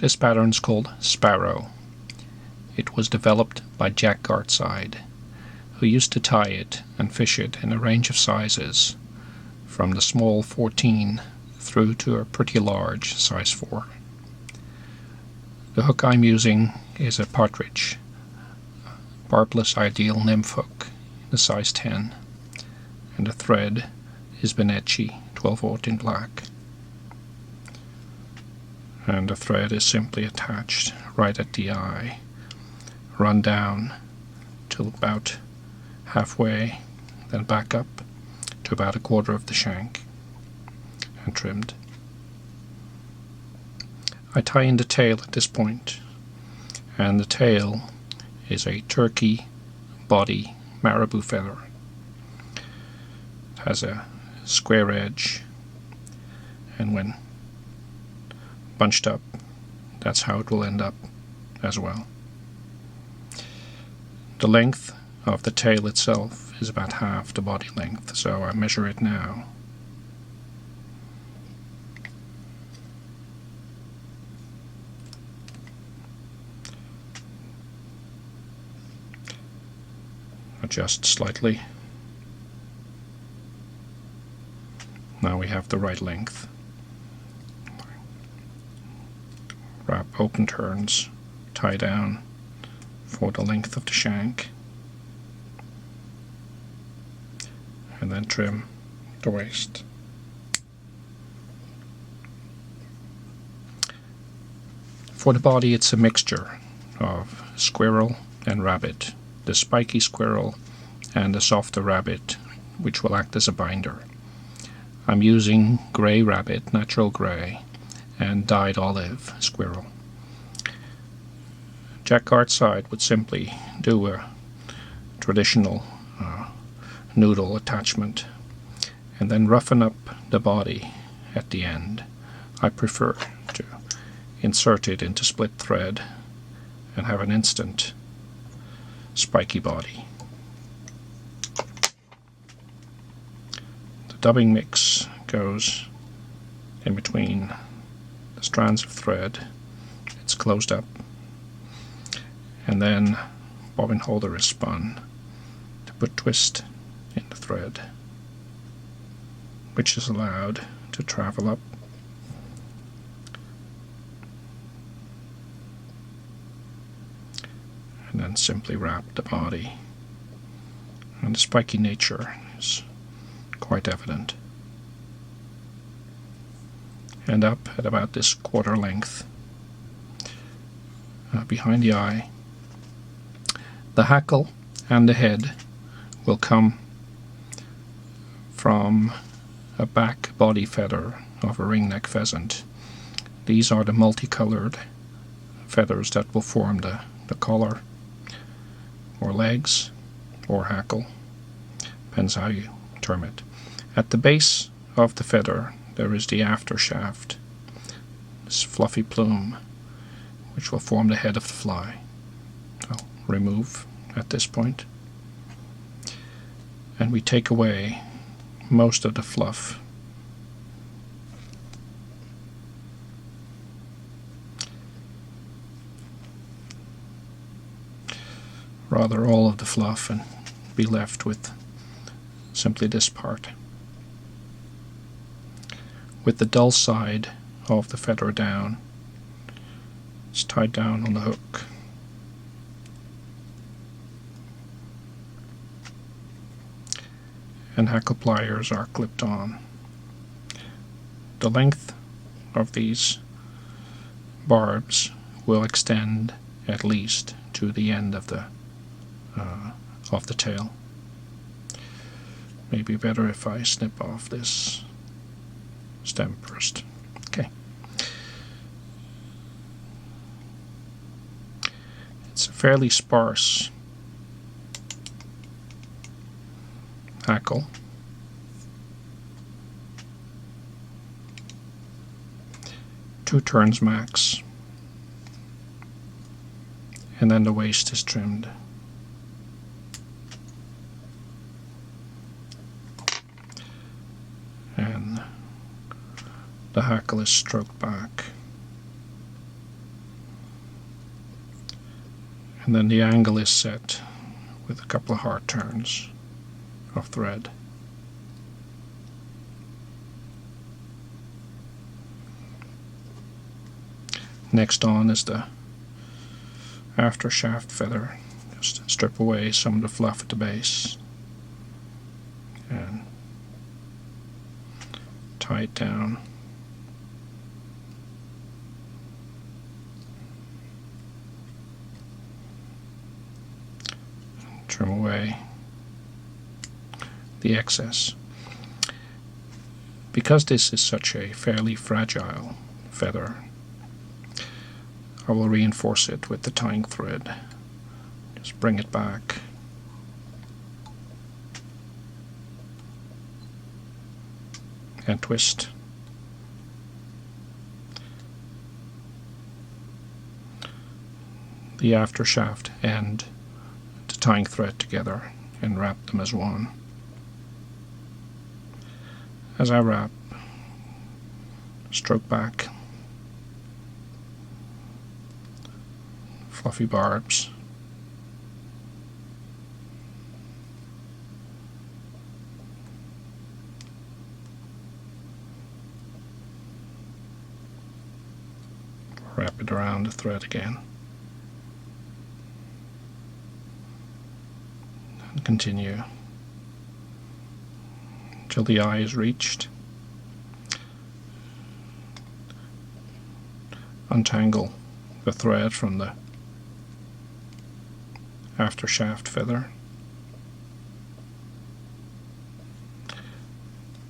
This pattern is called Sparrow. It was developed by Jack Gartside, who used to tie it and fish it in a range of sizes, from the small 14 through to a pretty large size 4. The hook I'm using is a Partridge, Barbless ideal nymph hook, the size 10, and the thread is Benecchi 12/0 in black. And the thread is simply attached right at the eye, run down till about halfway, then back up to about 1/4 of the shank, and trimmed. I tie in the tail at this point, and the tail is a turkey body marabou feather. It has a square edge, and when bunched up, that's how it will end up as well. The length of the tail itself is about half the body length, so I measure it now. Adjust slightly. Now we have the right length. Wrap open turns, tie down for the length of the shank, and then trim the waist. For the body, it's a mixture of squirrel and rabbit, the spiky squirrel and the softer rabbit, which will act as a binder. I'm using grey rabbit, natural grey, and dyed olive squirrel. Jack Gartside would simply do a traditional noodle attachment and then roughen up the body at the end. I prefer to insert it into split thread and have an instant spiky body. The dubbing mix goes in between the strands of thread. It's closed up, and then bobbin holder is spun to put twist in the thread, which is allowed to travel up and then simply wrap the body, and the spiky nature is quite evident. And up at about this 1/4 length behind the eye. The hackle and the head will come from a back body feather of a ringneck pheasant. These are the multicolored feathers that will form the collar or legs or hackle, depends how you term it. At the base of the feather there is the aftershaft, this fluffy plume, which will form the head of the fly. I'll remove at this point, and we take away most of the fluff. Rather all of the fluff, and be left with simply this part, with the dull side of the feather down. It's tied down on the hook. And hackle pliers are clipped on. The length of these barbs will extend at least to the end of the tail. Maybe better if I snip off this stem first. Okay. It's a fairly sparse hackle. Two turns max, and then the waist is trimmed. And the hackle is stroked back. And then the angle is set with a couple of hard turns of thread. Next on is the aftershaft feather. Just strip away some of the fluff at the base and tie it down. Trim away the excess. Because this is such a fairly fragile feather, I will reinforce it with the tying thread. Just bring it back. And twist. The aftershaft and the tying thread together and wrap them as one. As I wrap, stroke back fluffy barbs. Wrap it around the thread again. And continue until the eye is reached. Untangle the thread from the aftershaft feather.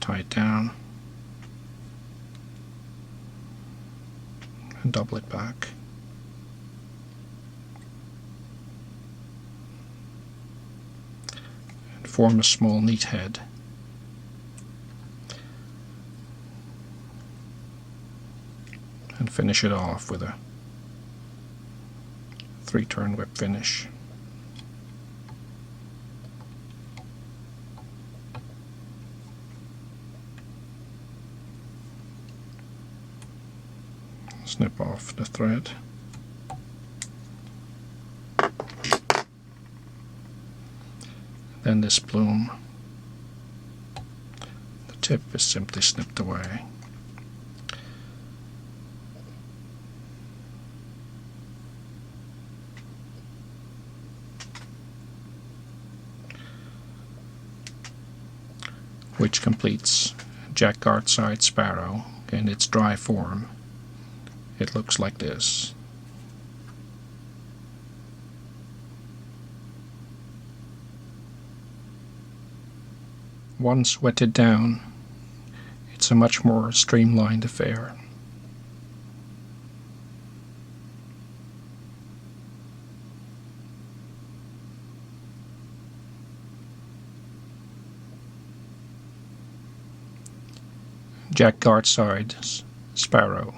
Tie it down and double it back. And form a small neat head. And finish it off with a 3-turn whip finish. Snip off the thread. Then this plume, the tip is simply snipped away. Which completes Jack Gartside Sparrow in its dry form. It looks like this. Once wetted down, it's a much more streamlined affair. Jack Gartside's Sparrow.